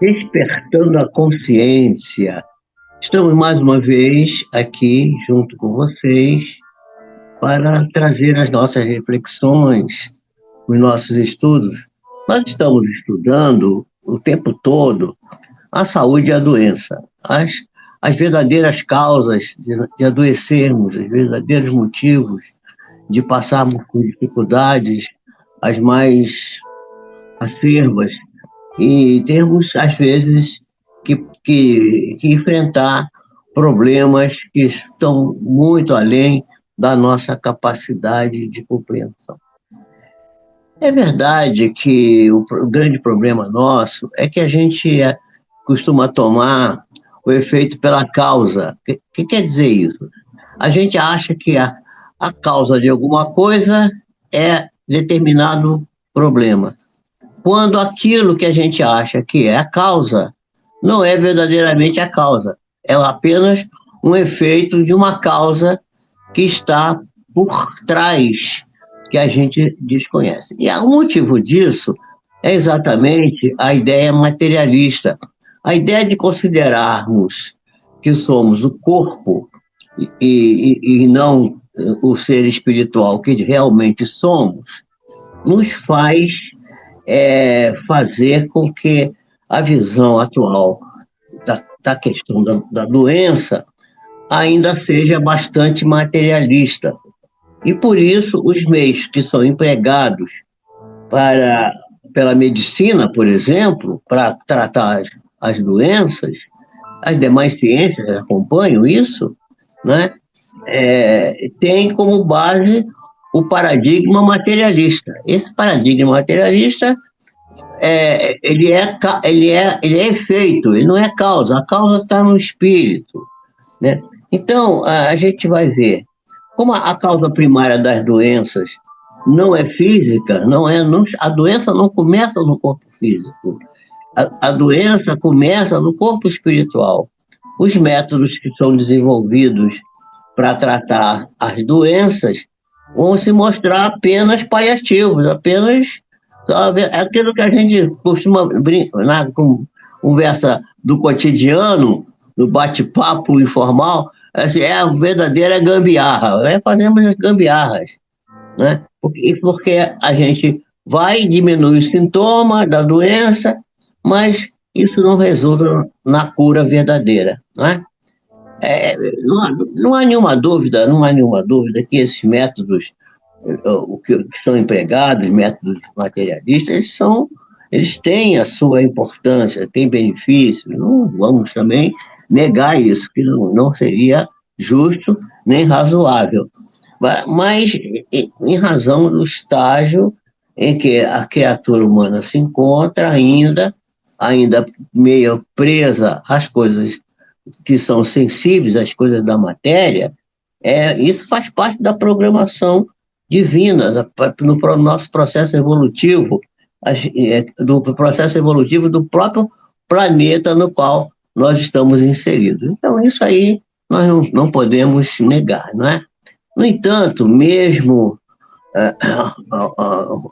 Despertando a consciência. Estamos mais uma vez aqui junto com vocês para trazer as nossas reflexões, os nossos estudos. Nós estamos estudando o tempo todo a saúde e a doença, as verdadeiras causas de adoecermos, os verdadeiros motivos de passarmos por dificuldades, as mais acerbas, e temos, às vezes, que enfrentar problemas que estão muito além da nossa capacidade de compreensão. É verdade que o grande problema nosso é que a gente costuma tomar o efeito pela causa. O que quer dizer isso? A gente acha que a causa de alguma coisa é determinado problema, quando aquilo que a gente acha que é a causa não é verdadeiramente a causa, é apenas um efeito de uma causa que está por trás, que a gente desconhece. E o motivo disso é exatamente a ideia materialista, a ideia de considerarmos que somos o corpo e não o ser espiritual que realmente somos, nos faz fazer com que a visão atual da questão da doença ainda seja bastante materialista. E por isso os meios que são empregados pela medicina, por exemplo, para tratar as doenças, as demais ciências acompanham isso, né? Tem como base o paradigma materialista. Esse paradigma materialista ele é efeito, ele não é causa. A causa está no espírito, né? Então, a gente vai ver como a causa primária das doenças não é física, a doença não começa no corpo físico, a doença começa no corpo espiritual. Os métodos que são desenvolvidos para tratar as doenças vão se mostrar apenas paliativos, apenas aquilo que a gente costuma na conversa do cotidiano, no bate-papo informal, assim, é a verdadeira gambiarra. Fazemos as gambiarras, né? Porque a gente vai diminuir os sintomas da doença, mas isso não resulta na cura verdadeira, né? Não há nenhuma dúvida, que esses métodos que são empregados, métodos materialistas, eles têm a sua importância, têm benefícios. Não vamos também negar isso, que não seria justo nem razoável. Mas, em razão do estágio em que a criatura humana se encontra ainda meio presa às coisas que são sensíveis, às coisas da matéria, isso faz parte da programação divina, no nosso processo evolutivo, do processo evolutivo do próprio planeta no qual nós estamos inseridos. Então, isso aí nós não podemos negar, não é? No entanto, mesmo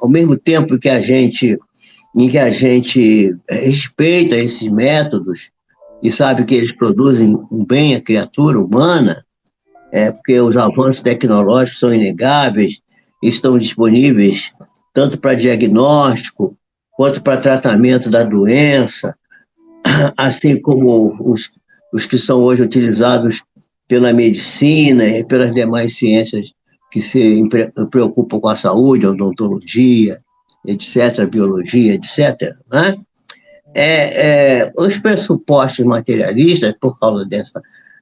ao mesmo tempo em que a gente respeita esses métodos e sabe que eles produzem um bem à criatura humana, porque os avanços tecnológicos são inegáveis, estão disponíveis tanto para diagnóstico quanto para tratamento da doença, assim como os que são hoje utilizados pela medicina e pelas demais ciências que se preocupam com a saúde, odontologia, etc., biologia, etc., né? Os pressupostos materialistas, por causa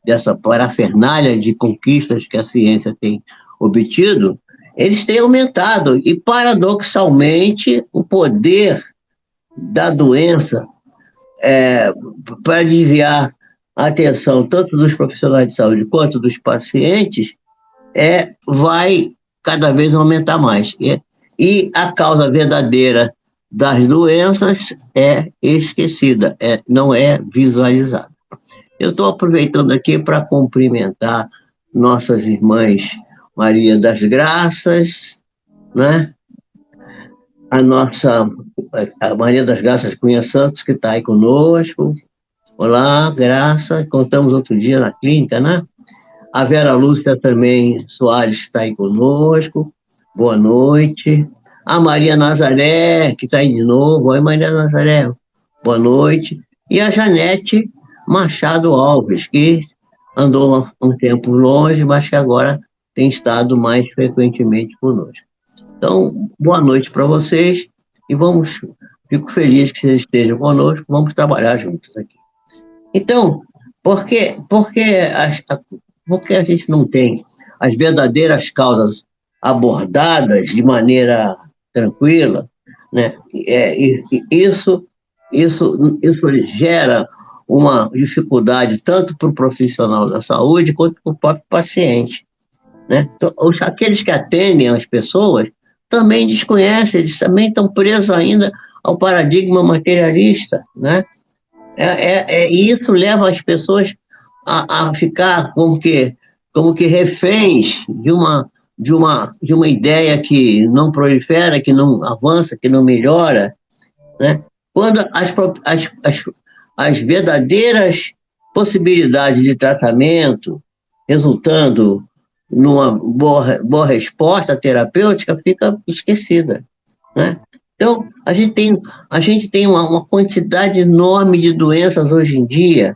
dessa parafernália de conquistas que a ciência tem obtido, eles têm aumentado, e paradoxalmente o poder da doença para desviar a atenção tanto dos profissionais de saúde quanto dos pacientes vai cada vez aumentar mais. E a causa verdadeira das doenças é esquecida, não é visualizada. Eu estou aproveitando aqui para cumprimentar nossas irmãs Maria das Graças, né? a Maria das Graças Cunha Santos, que está aí conosco. Olá, Graça, contamos outro dia na clínica, né? A Vera Lúcia também Soares está aí conosco. Boa noite. A Maria Nazaré, que está aí de novo. Oi, Maria Nazaré. Boa noite. E a Janete Machado Alves, que andou um tempo longe, mas que agora tem estado mais frequentemente conosco. Então, boa noite para vocês e fico feliz que vocês estejam conosco, vamos trabalhar juntos aqui. Então, por que a gente não tem as verdadeiras causas abordadas de maneira tranquila, né? Isso gera uma dificuldade tanto para o profissional da saúde quanto para o próprio paciente, né? Então, aqueles que atendem as pessoas também desconhecem, eles também estão presos ainda ao paradigma materialista, né? Isso leva as pessoas a ficar como que reféns de uma ideia que não prolifera, que não avança, que não melhora, né? Quando as verdadeiras possibilidades de tratamento resultando numa boa resposta terapêutica fica esquecida, né? Então, a gente tem uma quantidade enorme de doenças hoje em dia,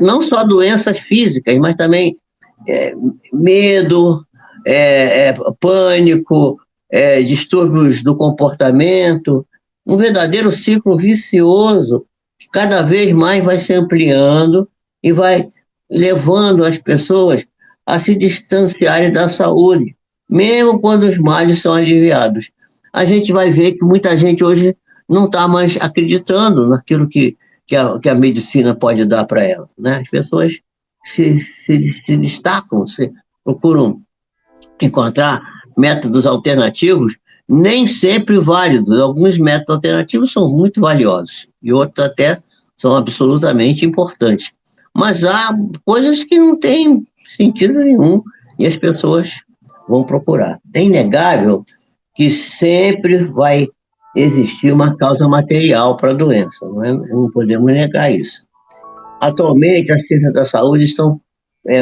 não só doenças físicas, mas também medo, pânico, distúrbios do comportamento, um verdadeiro ciclo vicioso que cada vez mais vai se ampliando e vai levando as pessoas a se distanciarem da saúde, mesmo quando os males são aliviados. A gente vai ver que muita gente hoje não está mais acreditando naquilo que a medicina pode dar para ela, né? As pessoas se destacam, procuram encontrar métodos alternativos, nem sempre válidos. Alguns métodos alternativos são muito valiosos e outros até são absolutamente importantes. Mas há coisas que não têm sentido nenhum e as pessoas vão procurar. É inegável que sempre vai existir uma causa material para a doença, não podemos negar isso. Atualmente, as ciências da saúde estão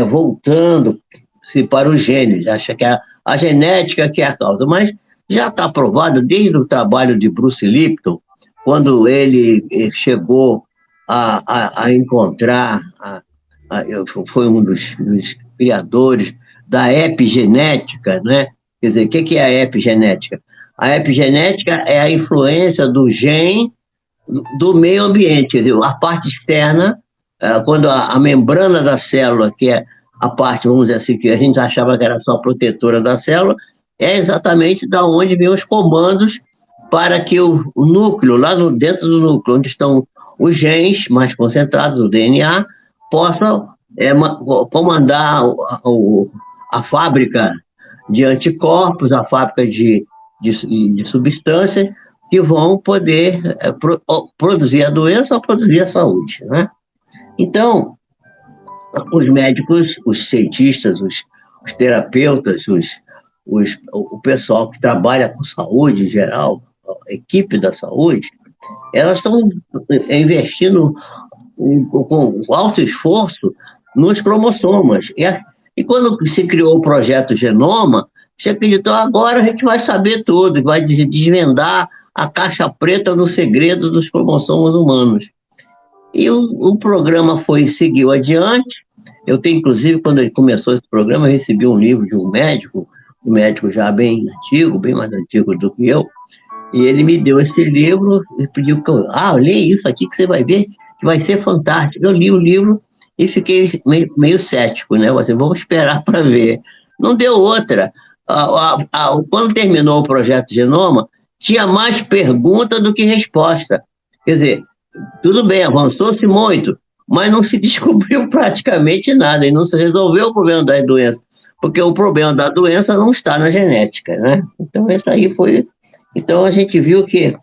voltando-se para os genes, acha que a genética que é a causa, mas já está provado desde o trabalho de Bruce Lipton, quando ele chegou a encontrar, foi um dos criadores da epigenética, né? Quer dizer, o que é a epigenética? A epigenética é a influência do gene do meio ambiente, quer dizer, a parte externa, quando a membrana da célula, que é a parte, vamos dizer assim, que a gente achava que era só protetora da célula, é exatamente da onde vêm os comandos para que o núcleo, dentro do núcleo, onde estão os genes mais concentrados, o DNA, possa comandar a fábrica de anticorpos, a fábrica de substâncias que vão poder produzir a doença ou produzir a saúde, né? Então, os médicos, os cientistas, os terapeutas, o pessoal que trabalha com saúde em geral, a equipe da saúde, elas estão investindo com alto esforço nos cromossomas. E quando se criou o projeto Genoma, se acreditou, agora a gente vai saber tudo, vai desvendar a caixa preta do segredo dos cromossomos humanos. E o programa seguiu adiante. Eu tenho, inclusive, quando ele começou esse programa, eu recebi um livro de um médico já bem antigo, bem mais antigo do que eu, e ele me deu esse livro e pediu que eu leia isso aqui que você vai ver, que vai ser fantástico. Eu li o livro e fiquei meio cético, né? Vamos esperar para ver. Não deu outra. Quando terminou o projeto Genoma, tinha mais pergunta do que resposta. Quer dizer, tudo bem, avançou-se muito, mas não se descobriu praticamente nada e não se resolveu o problema das doenças, porque o problema da doença não está na genética, né? Então, isso aí foi... Então, a gente viu que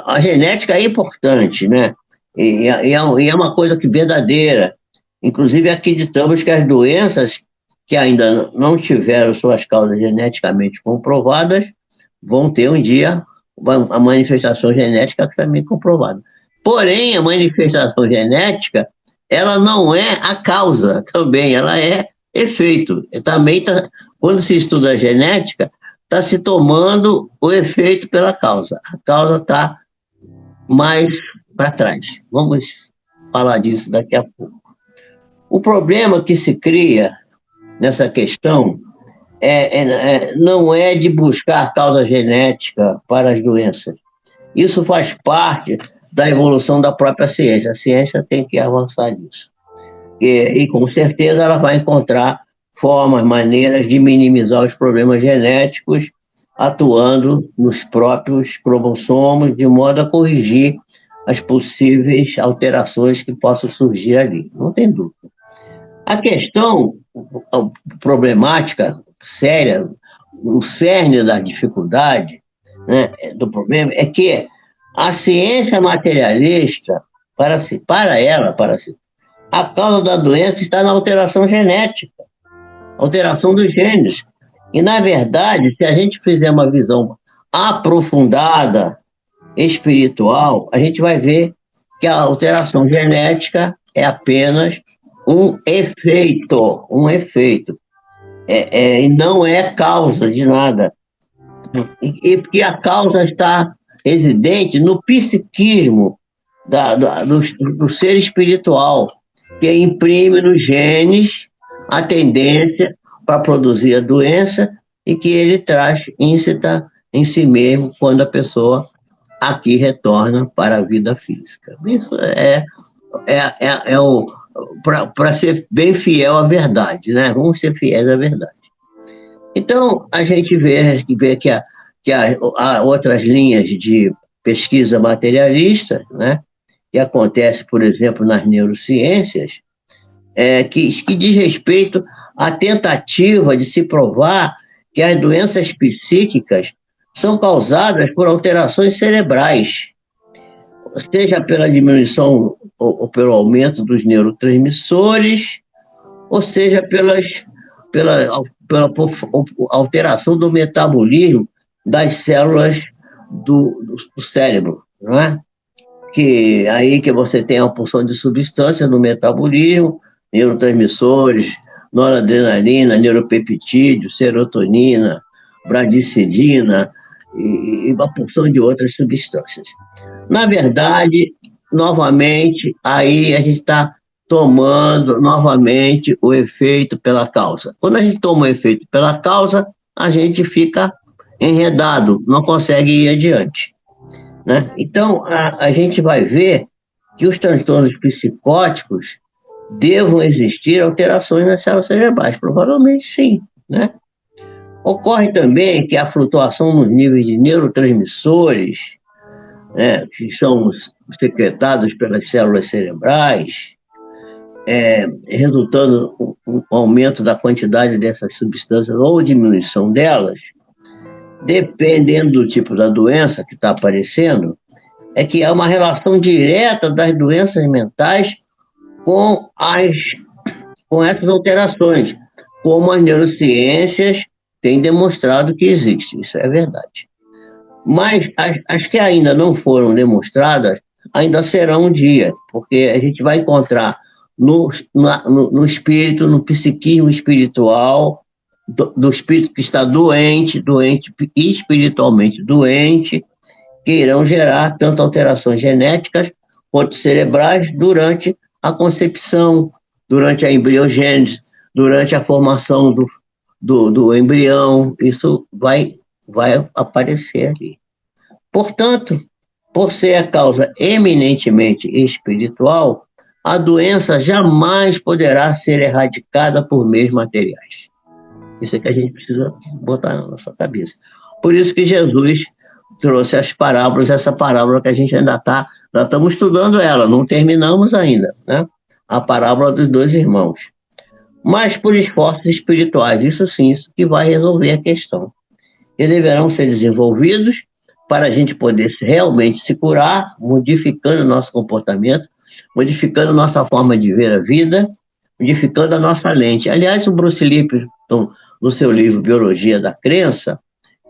a genética é importante, né? E é uma coisa verdadeira. Inclusive, acreditamos que as doenças que ainda não tiveram suas causas geneticamente comprovadas vão ter um dia a manifestação genética também comprovada. Porém, a manifestação genética, ela não é a causa também, ela é efeito. Também quando se estuda a genética, está se tomando o efeito pela causa. A causa está mais para trás. Vamos falar disso daqui a pouco. O problema que se cria nessa questão não é de buscar causa genética para as doenças. Isso faz parte da evolução da própria ciência. A ciência tem que avançar nisso. E com certeza ela vai encontrar formas, maneiras de minimizar os problemas genéticos, atuando nos próprios cromossomos, de modo a corrigir as possíveis alterações que possam surgir ali. Não tem dúvida. A questão problemática, séria, o cerne da dificuldade, né, do problema, é que a ciência materialista, a causa da doença está na alteração genética, alteração dos genes. E, na verdade, se a gente fizer uma visão aprofundada, espiritual, a gente vai ver que a alteração genética é apenas um efeito, e não é causa de nada. E porque a causa está residente no psiquismo do ser espiritual, que imprime nos genes a tendência para produzir a doença e que ele traz íncita em si mesmo quando a pessoa aqui retorna para a vida física. Isso para ser bem fiel à verdade, né? Vamos ser fiéis à verdade. Então, a gente vê que há outras linhas de pesquisa materialista, né? Que acontece, por exemplo, nas neurociências, que diz respeito à tentativa de se provar que as doenças psíquicas são causadas por alterações cerebrais, seja pela diminuição ou pelo aumento dos neurotransmissores, ou seja pela alteração do metabolismo das células do cérebro, não é? Que aí que você tem a porção de substâncias no metabolismo, neurotransmissores, noradrenalina, neuropeptídeo, serotonina, bradicidina e uma porção de outras substâncias. Na verdade, novamente, aí a gente está tomando novamente o efeito pela causa. Quando a gente toma o efeito pela causa, a gente fica enredado, não consegue ir adiante, né? Então, a gente vai ver que os transtornos psicóticos devam existir alterações nas células cerebrais. Provavelmente sim, né? Ocorre também que a flutuação nos níveis de neurotransmissores, né, que são secretados pelas células cerebrais, resultando um aumento da quantidade dessas substâncias ou diminuição delas, dependendo do tipo da doença que está aparecendo, é que há uma relação direta das doenças mentais com essas alterações, como as neurociências têm demonstrado que existe. Isso é verdade. Mas as que ainda não foram demonstradas ainda serão um dia, porque a gente vai encontrar no espírito, no psiquismo espiritual, do espírito que está doente espiritualmente doente, que irão gerar tanto alterações genéticas quanto cerebrais durante a concepção, durante a embriogênese, durante a formação do embrião. Isso vai aparecer ali. Portanto, por ser a causa eminentemente espiritual, a doença jamais poderá ser erradicada por meios materiais. Isso é que a gente precisa botar na nossa cabeça. Por isso que Jesus trouxe as parábolas, essa parábola que a gente ainda estamos estudando ela, não terminamos ainda, né? A parábola dos dois irmãos. Mas por esforços espirituais, isso sim, isso que vai resolver a questão. E deverão ser desenvolvidos para a gente poder realmente se curar, modificando o nosso comportamento, modificando a nossa forma de ver a vida, modificando a nossa lente. Aliás, o Bruce Lipton, no seu livro Biologia da Crença,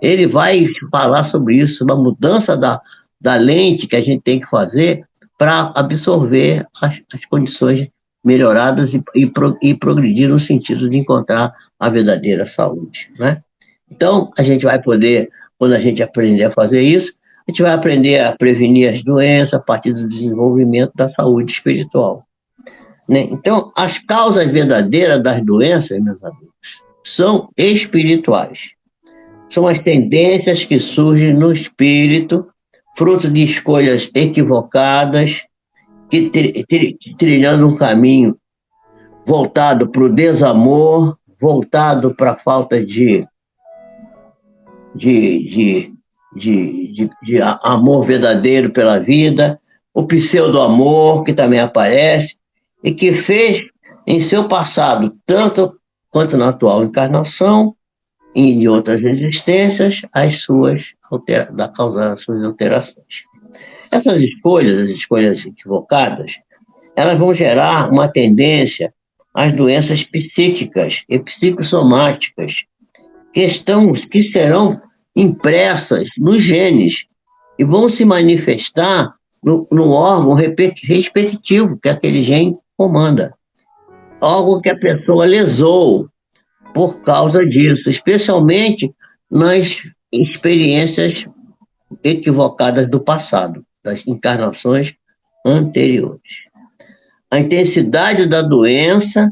ele vai falar sobre isso, sobre a mudança da lente que a gente tem que fazer para absorver as condições melhoradas e progredir no sentido de encontrar a verdadeira saúde, né? Então, a gente vai poder, quando a gente aprender a fazer isso, a gente vai aprender a prevenir as doenças a partir do desenvolvimento da saúde espiritual, né? Então, as causas verdadeiras das doenças, meus amigos, são espirituais. São as tendências que surgem no espírito, fruto de escolhas equivocadas, que trilhando um caminho voltado para o desamor, voltado para a falta de amor verdadeiro pela vida, o pseudo-amor, que também aparece, e que fez em seu passado, tanto quanto na atual encarnação, e em outras existências, causar as suas alterações. Essas escolhas, as escolhas equivocadas, elas vão gerar uma tendência às doenças psíquicas e psicossomáticas, que serão impressas nos genes e vão se manifestar no órgão respectivo que aquele gene comanda. Algo que a pessoa lesou por causa disso, especialmente nas experiências equivocadas do passado, das encarnações anteriores. A intensidade da doença,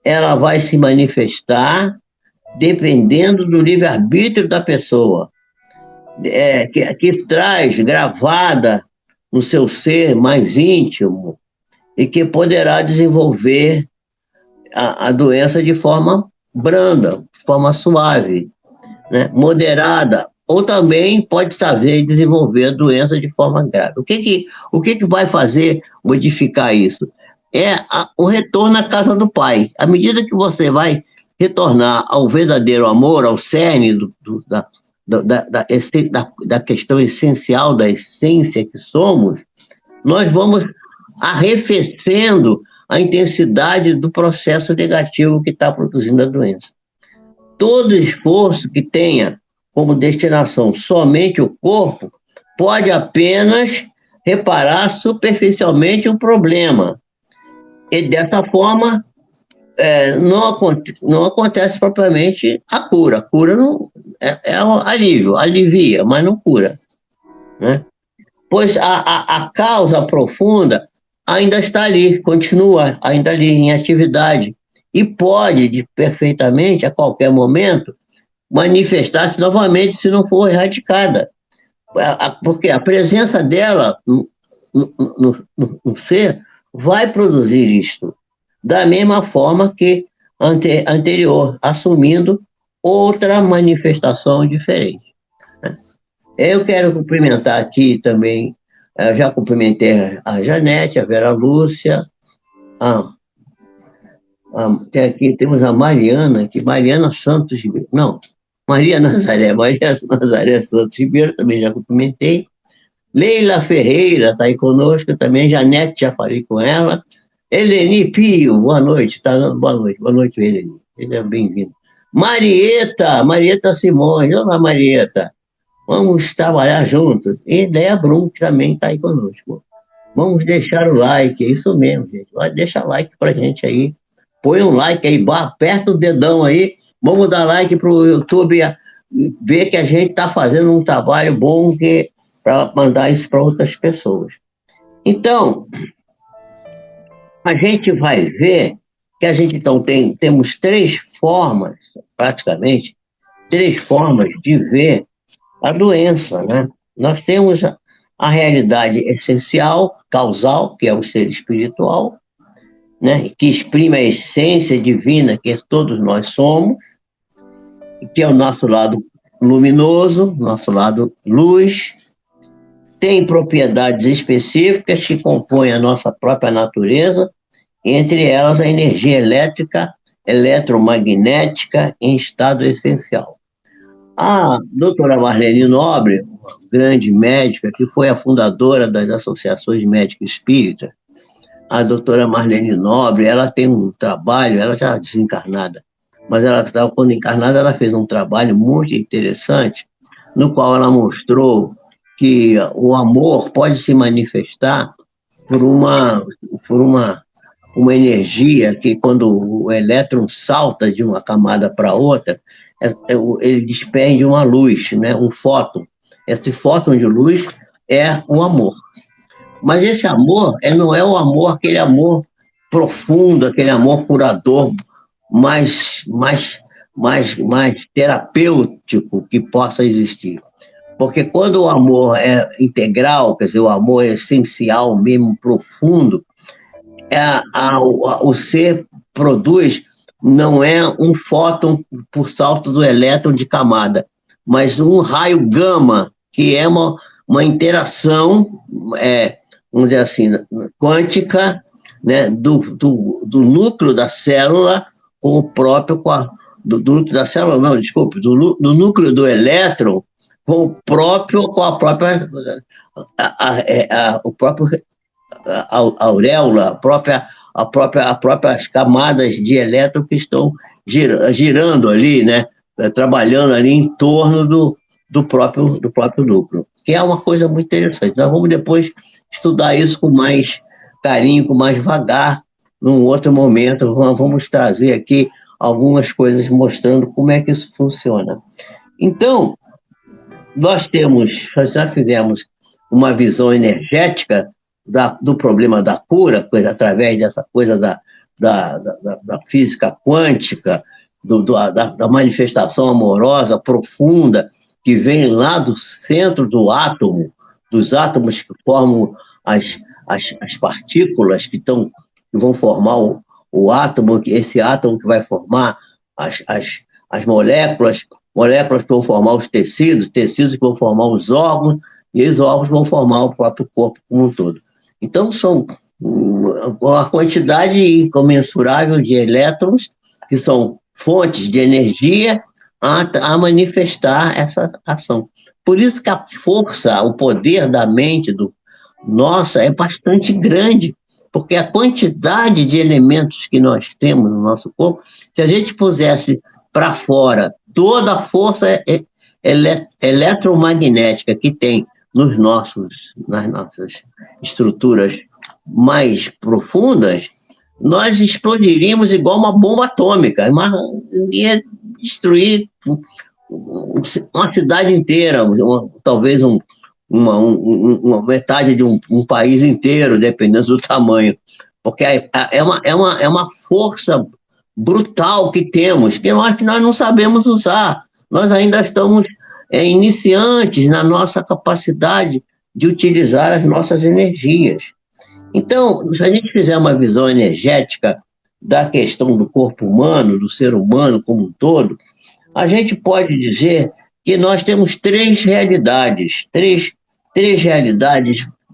ela vai se manifestar dependendo do livre-arbítrio da pessoa, que traz gravada no seu ser mais íntimo e que poderá desenvolver a doença de forma branda, de forma suave, né? Moderada, ou também pode saber desenvolver a doença de forma grave. O que vai fazer modificar isso? O retorno à casa do Pai. À medida que você vai retornar ao verdadeiro amor, ao cerne da questão essencial, da essência que somos, nós vamos arrefecendo a intensidade do processo negativo que está produzindo a doença. Todo esforço que tenha como destinação somente o corpo pode apenas reparar superficialmente o problema. E dessa forma, não acontece propriamente a cura. A cura não, é um alívio, alivia, mas não cura, né? Pois a causa profunda ainda está ali, continua ainda ali em atividade e pode perfeitamente, a qualquer momento, manifestar-se novamente se não for erradicada. Porque a presença dela no ser vai produzir isto, da mesma forma que anterior, assumindo outra manifestação diferente. Eu quero cumprimentar aqui também, eu já cumprimentei a Janete, a Vera Lúcia, temos a Mariana, Mariana Santos Ribeiro, não, Maria Nazaré Santos Ribeiro, também já cumprimentei. Leila Ferreira está aí conosco também, Janete, já falei com ela. Eleni Pio, boa noite, está dando boa noite, Eleni, seja bem-vindo. Marieta Simões, olá Marieta, vamos trabalhar juntos. E Léa Brum, que também está aí conosco. Vamos deixar o like, é isso mesmo, gente, deixa like pra gente aí, põe um like aí, aperta o dedão aí, vamos dar like pro YouTube, ver que a gente está fazendo um trabalho bom para mandar isso para outras pessoas. Então, a gente vai ver que a gente então temos praticamente três formas de ver a doença, né? Nós temos a realidade essencial, causal, que é o ser espiritual, né? Que exprime a essência divina que todos nós somos, que é o nosso lado luminoso, nosso lado luz. Tem propriedades específicas que compõem a nossa própria natureza, entre elas a energia elétrica, eletromagnética em estado essencial. A doutora Marlene Nobre, uma grande médica, que foi a fundadora das associações médicas espíritas, a doutora Marlene Nobre, ela tem um trabalho, ela já desencarnada, mas quando encarnada, ela fez um trabalho muito interessante no qual ela mostrou que o amor pode se manifestar por uma energia que, quando o elétron salta de uma camada para outra, ele despende uma luz, né? Um fóton. Esse fóton de luz é o amor. Mas esse amor não é o amor, aquele amor profundo, aquele amor curador, mais terapêutico que possa existir. Porque quando o amor é integral, quer dizer, o amor é essencial mesmo, profundo, o ser produz, não é um fóton por salto do elétron de camada, mas um raio gama, que é uma interação, vamos dizer assim, quântica, né, do núcleo da célula com o próprio, do núcleo da célula, não, desculpe, do núcleo do elétron com o próprio auréola, as próprias camadas de elétron que estão girando ali, né, trabalhando ali em torno do próprio núcleo, que é uma coisa muito interessante. Nós vamos depois estudar isso com mais carinho, com mais vagar, num outro momento. Vamos trazer aqui algumas coisas mostrando como é que isso funciona. Então, nós já fizemos uma visão energética do problema da cura, através dessa coisa da física quântica, da manifestação amorosa profunda, que vem lá do centro do átomo, dos átomos que formam as partículas que vão formar o átomo, esse átomo que vai formar as moléculas que vão formar os tecidos que vão formar os órgãos, e esses órgãos vão formar o próprio corpo como um todo. Então, são uma quantidade incomensurável de elétrons, que são fontes de energia, a manifestar essa ação. Por isso que a força, o poder da mente nossa é bastante grande, porque a quantidade de elementos que nós temos no nosso corpo, se a gente pusesse para fora toda a força eletromagnética que tem nas nossas estruturas mais profundas, nós explodiríamos igual uma bomba atômica, mas ia destruir uma cidade inteira, talvez uma metade de um país inteiro, dependendo do tamanho, porque é uma força brutal que temos, que nós não sabemos usar. Nós ainda estamos iniciantes na nossa capacidade de utilizar as nossas energias. Então, se a gente fizer uma visão energética da questão do corpo humano, do ser humano como um todo, a gente pode dizer que nós temos três realidades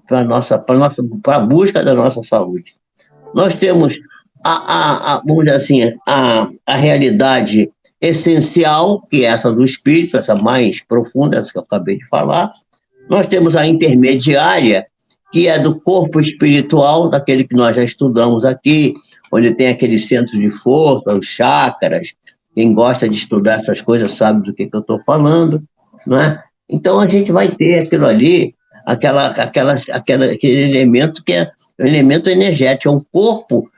para a busca da nossa saúde. Nós temos vamos dizer assim, a realidade essencial, que é essa do espírito, essa mais profunda, essa que eu acabei de falar. Nós temos a intermediária, que é do corpo espiritual, daquele que nós já estudamos aqui, onde tem aqueles centros de força, os chakras. Quem gosta de estudar essas coisas sabe do que eu estou falando, não é? Então, a gente vai ter aquilo ali, aquele elemento que é o elemento energético, é um corpo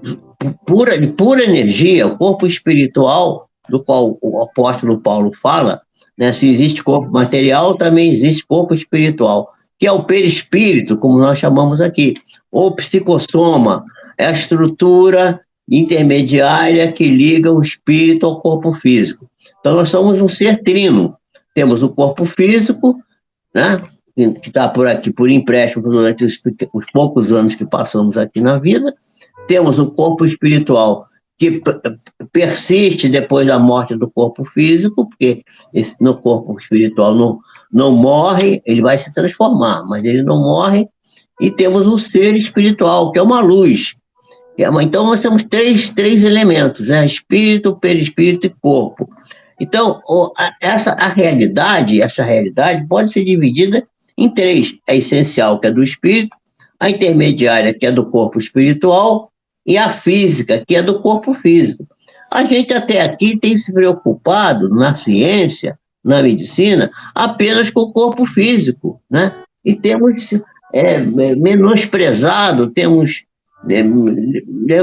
de pura energia, o corpo espiritual, do qual o apóstolo Paulo fala, né? Se existe corpo material, também existe corpo espiritual, que é o perispírito, como nós chamamos aqui, ou psicossoma, é a estrutura intermediária que liga o espírito ao corpo físico. Então, nós somos um ser trino. Temos o corpo físico, né? Que está por aqui, por empréstimo, durante os poucos anos que passamos aqui na vida. Temos o corpo espiritual, que persiste depois da morte do corpo físico, porque no corpo espiritual não morre, ele vai se transformar, mas ele não morre. E temos o ser espiritual, que é uma luz. Então, nós temos três elementos, né? Espírito, perispírito e corpo. Então, essa realidade pode ser dividida em três. A essencial, que é do espírito, a intermediária, que é do corpo espiritual, e a física, que é do corpo físico. A gente até aqui tem se preocupado, na ciência, na medicina apenas com o corpo físico, né? E temos menosprezado, temos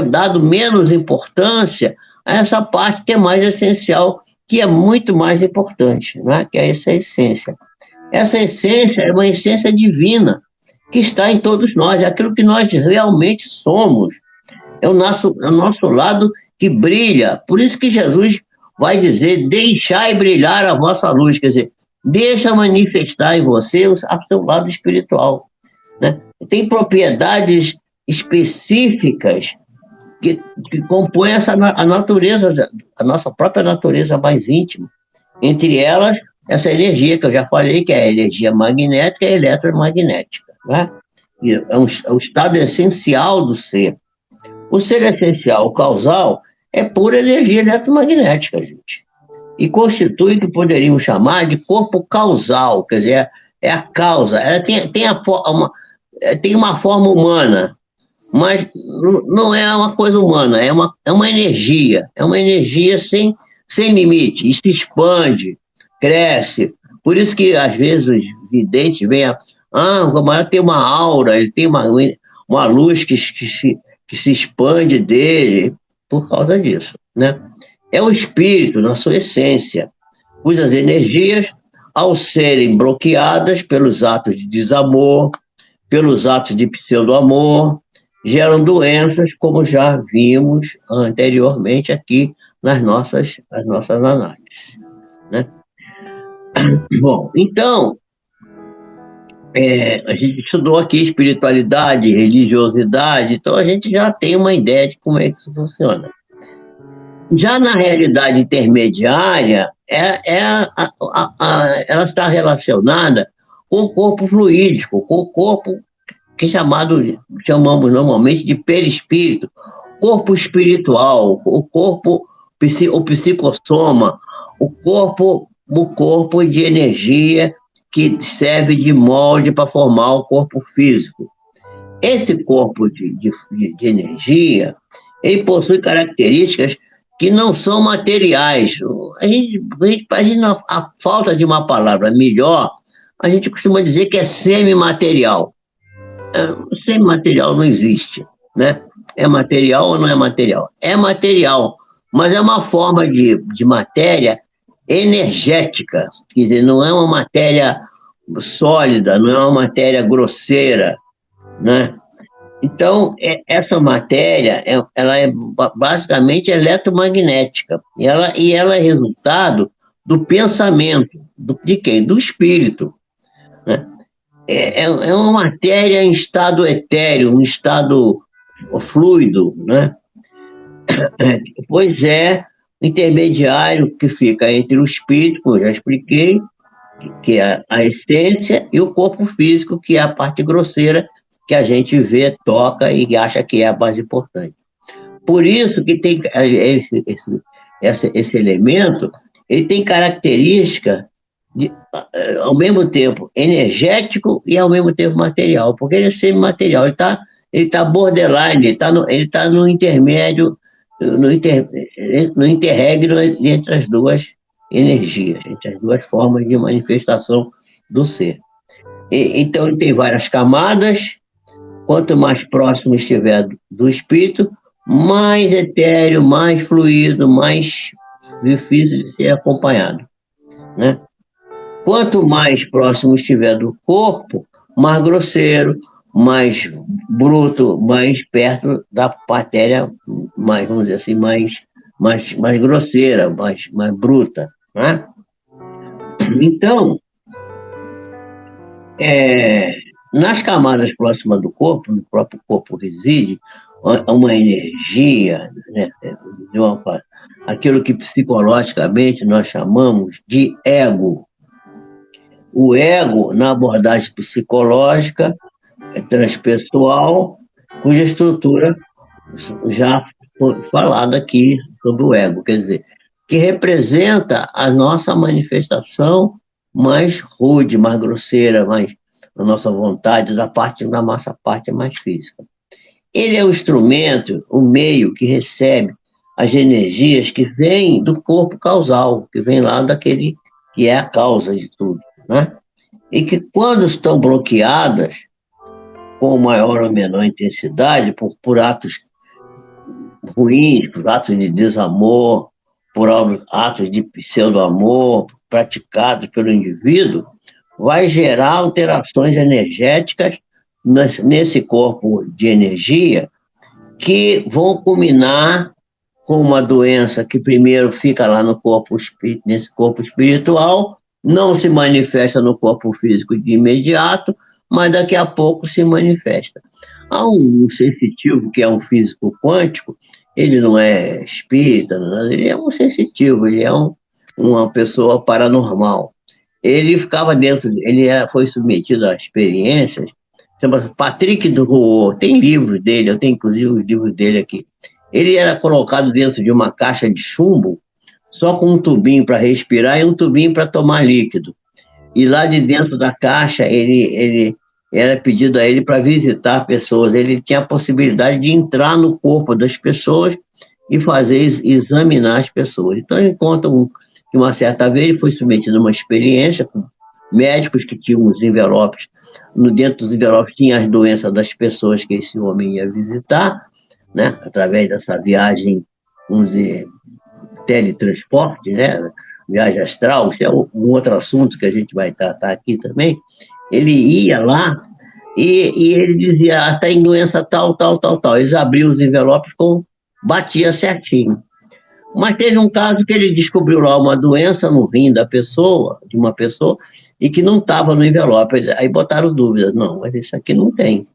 dado menos importância a essa parte que é mais essencial, que é muito mais importante, né? Que é essa essência. Essa essência é uma essência divina que está em todos nós, é aquilo que nós realmente somos, é o nosso lado que brilha. Por isso que Jesus vai dizer: deixai brilhar a vossa luz, quer dizer, deixa manifestar em você o seu lado espiritual, né? Tem propriedades específicas que compõem a natureza, a nossa própria natureza mais íntima. Entre elas, essa energia que eu já falei, que é a energia magnética e eletromagnética, né? É um estado essencial do ser. O ser essencial, o causal, é pura energia eletromagnética, gente. E constitui o que poderíamos chamar de corpo causal, quer dizer, é a causa. Ela tem uma forma humana, mas não é uma coisa humana, é uma energia sem limite, e se expande, cresce. Por isso que, às vezes, os videntes veem, o camarada tem uma aura, ele tem uma luz que se expande dele, por causa disso, né? É o espírito, na sua essência, cujas energias, ao serem bloqueadas pelos atos de desamor, pelos atos de pseudo-amor, geram doenças, como já vimos anteriormente aqui nas nossas análises, né? Bom, então, a gente estudou aqui espiritualidade, religiosidade, então a gente já tem uma ideia de como é que isso funciona. Já na realidade intermediária, ela está relacionada com o corpo fluídico, com o corpo que chamamos normalmente de perispírito, corpo espiritual, o psicossoma, o corpo de energia que serve de molde para formar o corpo físico. Esse corpo de energia, ele possui características que não são materiais. A falta de uma palavra melhor, a gente costuma dizer que é semimaterial. Semimaterial não existe, né? É material ou não é material? É material, mas é uma forma de matéria energética, quer dizer, não é uma matéria sólida, não é uma matéria grosseira, né? Então, essa matéria, ela é basicamente eletromagnética, e ela é resultado do pensamento, de quem? Do espírito, né? É uma matéria em estado etéreo, um estado fluido, né? Pois é, intermediário que fica entre o espírito, como eu já expliquei, que é a essência, e o corpo físico, que é a parte grosseira, que a gente vê, toca e acha que é a mais importante. Por isso que tem esse elemento, ele tem característica ao mesmo tempo energético e ao mesmo tempo material, porque ele é semimaterial, ele tá borderline, ele tá no intermédio, no interregno entre as duas energias, entre as duas formas de manifestação do ser. Então ele tem várias camadas. Quanto mais próximo estiver do espírito, mais etéreo, mais fluido, mais difícil de ser acompanhado, né? Quanto mais próximo estiver do corpo, mais grosseiro, mais bruto, mais perto da matéria, mais, vamos dizer assim, mais grosseira, mais bruta, né? Então, nas camadas próximas do corpo, no próprio corpo reside uma energia, né, aquilo que psicologicamente nós chamamos de ego. O ego, na abordagem psicológica, é transpessoal, cuja estrutura já foi falada aqui sobre o ego, quer dizer, que representa a nossa manifestação mais rude, mais grosseira, mais a nossa vontade, da nossa parte mais física. Ele é o instrumento, o meio que recebe as energias que vêm do corpo causal, que vem lá daquele que é a causa de tudo, né? E que quando estão bloqueadas, com maior ou menor intensidade, por atos ruins, por atos de desamor, por atos de pseudo-amor praticados pelo indivíduo, vai gerar alterações energéticas nesse corpo de energia que vão culminar com uma doença que primeiro fica lá no corpo, nesse corpo espiritual, não se manifesta no corpo físico de imediato, mas daqui a pouco se manifesta. Há um sensitivo, que é um físico quântico, ele não é espírita, ele é um sensitivo, ele é uma pessoa paranormal. Ele ficava dentro, foi submetido a experiências, chama-se Patrick Drouot, tem livros dele, eu tenho inclusive os livros dele aqui. Ele era colocado dentro de uma caixa de chumbo, só com um tubinho para respirar e um tubinho para tomar líquido. E lá de dentro da caixa, ele era pedido a ele para visitar pessoas. Ele tinha a possibilidade de entrar no corpo das pessoas e examinar as pessoas. Então, ele conta que uma certa vez ele foi submetido a uma experiência com médicos que tinham os envelopes. Dentro dos envelopes tinha as doenças das pessoas que esse homem ia visitar, né, através dessa viagem, vamos dizer, teletransporte, né, viagem astral, que é um outro assunto que a gente vai tratar aqui também. Ele ia lá e ele dizia, está em doença tal, tal, tal, tal. Eles abriam os envelopes, batia certinho. Mas teve um caso que ele descobriu lá uma doença no rim de uma pessoa, e que não estava no envelope. Aí botaram dúvidas. Não, mas isso aqui não tem.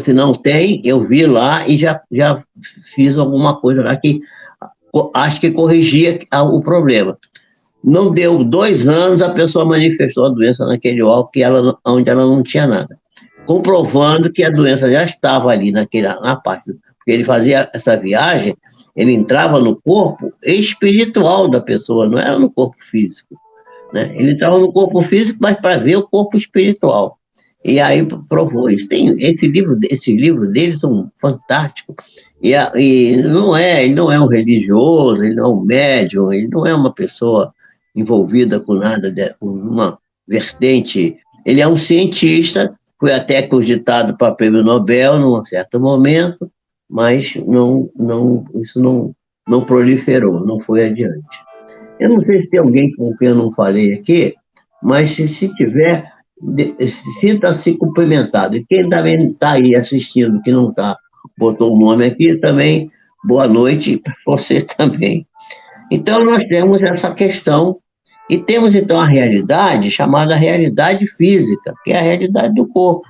Se não tem, eu vi lá e já fiz alguma coisa lá que acho que corrigia o problema. Não deu 2 anos, a pessoa manifestou a doença naquele órgão onde ela não tinha nada, comprovando que a doença já estava ali na parte. Porque ele fazia essa viagem, ele entrava no corpo espiritual da pessoa, não era no corpo físico, né? Ele entrava no corpo físico, mas para ver o corpo espiritual. E aí provou isso. Esse livro deles são fantásticos. E ele não é um religioso, ele não é um médium, ele não é uma pessoa envolvida com nada, com uma vertente. Ele é um cientista, foi até cogitado para prêmio Nobel num certo momento, mas isso não proliferou, não foi adiante. Eu não sei se tem alguém com quem eu não falei aqui, mas se tiver, sinta-se cumprimentado. E quem também está aí assistindo, que não botou o nome aqui, também, boa noite para você também. Então, nós temos essa questão, e temos, então, a realidade chamada realidade física, que é a realidade do corpo.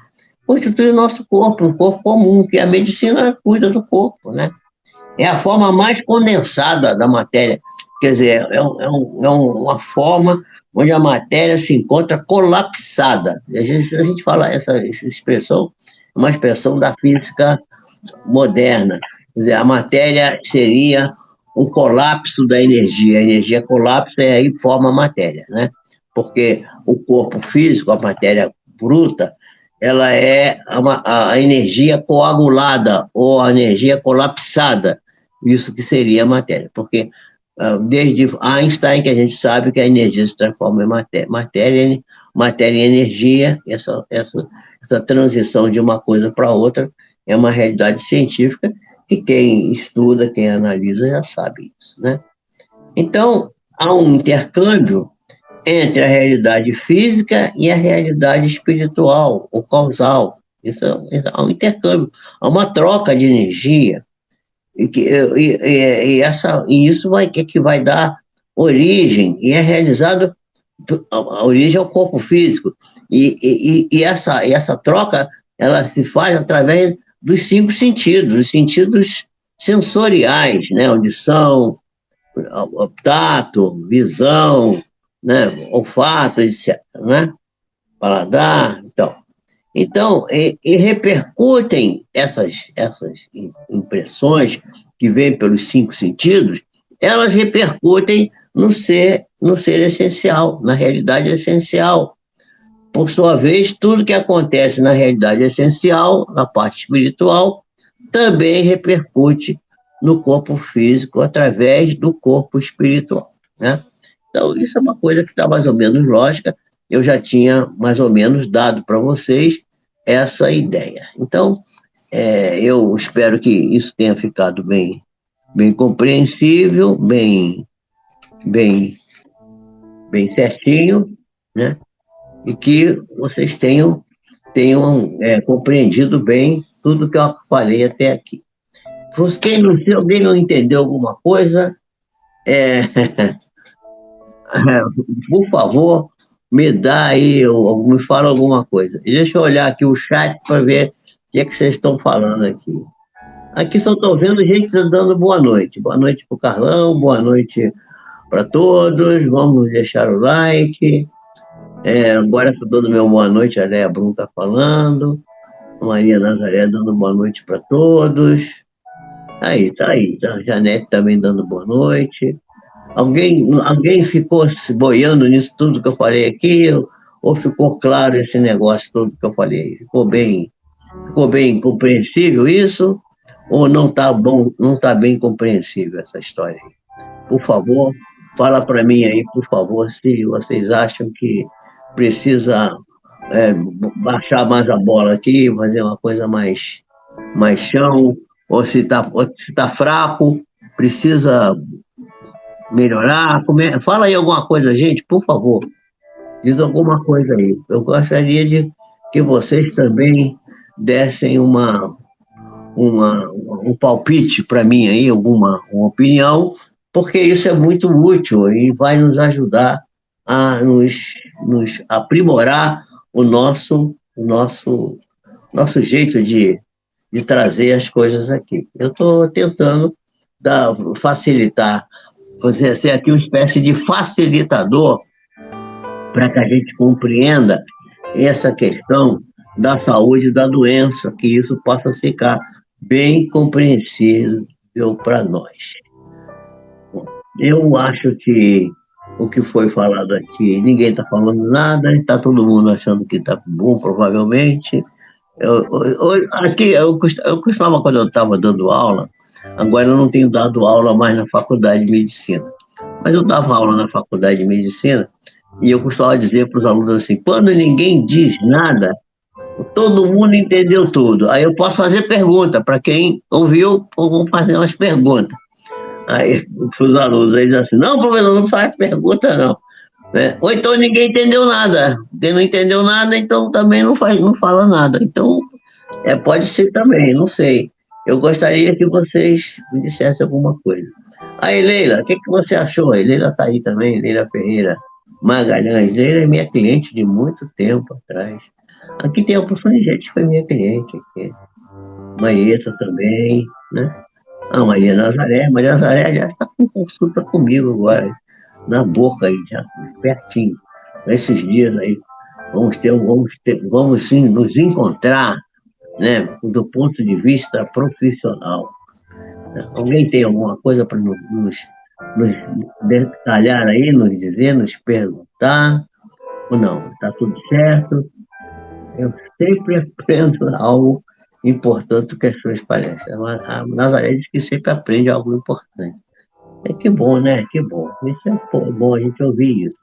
Constitui o nosso corpo, um corpo comum, que a medicina cuida do corpo, né? É a forma mais condensada da matéria. Quer dizer, é uma forma onde a matéria se encontra colapsada. A gente fala essa expressão, uma expressão da física moderna. Quer dizer, a matéria seria um colapso da energia. A energia colapsa e aí forma a matéria, né? Porque o corpo físico, a matéria bruta, ela é a energia coagulada ou a energia colapsada. Isso que seria a matéria. Porque desde Einstein, que a gente sabe que a energia se transforma em matéria em energia, essa transição de uma coisa para outra é uma realidade científica que quem estuda, quem analisa já sabe isso, né? Então, há um intercâmbio entre a realidade física e a realidade espiritual ou causal. Isso é um intercâmbio, há uma troca de energia. E isso que vai dar origem, e é realizado, a origem ao corpo físico. E essa troca, ela se faz através dos 5 sentidos, os sentidos sensoriais, né? Audição, tato, visão, né? Olfato, etc., né? Paladar, então, repercutem essas impressões que vêm pelos 5 sentidos, elas repercutem no ser essencial, na realidade essencial. Por sua vez, tudo que acontece na realidade essencial, na parte espiritual, também repercute no corpo físico através do corpo espiritual, né? Então, isso é uma coisa que está mais ou menos lógica. Eu já tinha mais ou menos dado para vocês essa ideia. Então, eu espero que isso tenha ficado bem compreensível, bem, bem certinho, né? E que vocês tenham compreendido bem tudo que eu falei até aqui. Se alguém não entendeu alguma coisa, por favor, me dá aí, ou me fala alguma coisa. E deixa eu olhar aqui o chat para ver o que é que vocês estão falando aqui. Aqui só estou vendo gente dando boa noite. Boa noite para o Carlão, boa noite para todos. Vamos deixar o like. Agora estou dando meu boa noite, a Léa Brum está falando. A Maria Nazaré dando boa noite para todos. Tá aí. A Janete também dando boa noite. Alguém ficou se boiando nisso tudo que eu falei aqui? Ou ficou claro esse negócio todo que eu falei? Ficou bem compreensível isso? Ou não está bom, não está bem compreensível essa história aí? Por favor, fala para mim aí, por favor, se vocês acham que precisa baixar mais a bola aqui, fazer uma coisa mais chão, ou se tá fraco, precisa melhorar. Fala aí alguma coisa, gente, por favor. Diz alguma coisa aí. Eu gostaria de que vocês também dessem um palpite para mim aí, uma opinião, porque isso é muito útil e vai nos ajudar a nos aprimorar o nosso jeito de trazer as coisas aqui. Eu estou tentando facilitar, ser aqui uma espécie de facilitador para que a gente compreenda essa questão da saúde e da doença, que isso possa ficar bem compreensível para nós. Bom, eu acho que o que foi falado aqui, ninguém está falando nada, está todo mundo achando que está bom, provavelmente. Eu costumava, quando eu estava dando aula, agora eu não tenho dado aula mais na faculdade de medicina, mas eu dava aula na faculdade de medicina e eu costumava dizer para os alunos assim: quando ninguém diz nada, todo mundo entendeu tudo. Aí eu posso fazer pergunta para quem ouviu, ou vou fazer umas perguntas. Aí os alunos aí dizem assim: não, professor, não faz pergunta não. Ou então ninguém entendeu nada. Quem não entendeu nada, então também não fala nada. Então, pode ser também, não sei. Eu gostaria que vocês me dissessem alguma coisa. Aí, Leila, o que você achou? A Leila está aí também, Leila Ferreira Magalhães. Leila é minha cliente de muito tempo atrás. Aqui tem a porção de gente que foi minha cliente. Aqui. Marieta também, né? A Maria Nazaré já está com consulta comigo agora, na boca aí, já pertinho. Nesses dias aí, vamos sim nos encontrar, né, do ponto de vista profissional. Alguém tem alguma coisa para nos detalhar aí, nos dizer, nos perguntar? Ou não? Está tudo certo? Eu sempre aprendo algo importante que as pessoas parecem. A Nazaré diz que sempre aprende algo importante. Que bom, né? Que bom. Isso é bom a gente ouvir isso.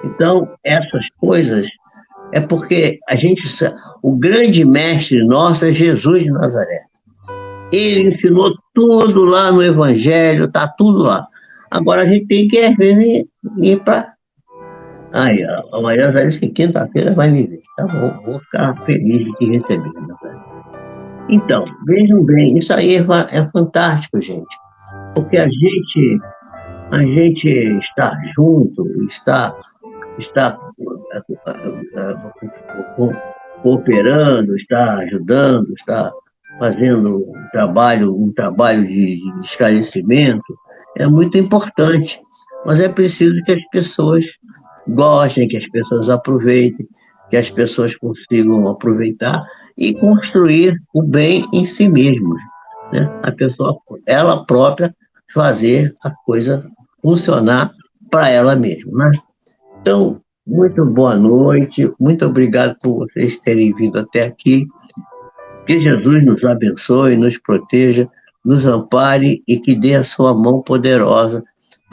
Então, essas coisas é porque o grande mestre nosso é Jesus de Nazaré. Ele ensinou tudo lá no Evangelho, está tudo lá. Agora a gente tem que, às vezes, ir para... Aí, a Maria Nazaré disse que quinta-feira vai me ver. Tá bom, vou ficar feliz de te receber, Nazaré. Então, vejam bem, isso aí é fantástico, gente. Porque a gente está junto, está cooperando, está ajudando, está fazendo um trabalho de esclarecimento, é muito importante. Mas é preciso que as pessoas gostem, que as pessoas aproveitem, que as pessoas consigam aproveitar e construir o bem em si mesmas, né? A pessoa, ela própria, fazer a coisa funcionar para ela mesma, né? Então, muito boa noite, muito obrigado por vocês terem vindo até aqui. Que Jesus nos abençoe, nos proteja, nos ampare e que dê a sua mão poderosa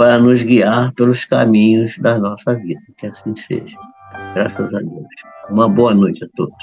para nos guiar pelos caminhos da nossa vida. Que assim seja. Graças a Deus. Uma boa noite a todos.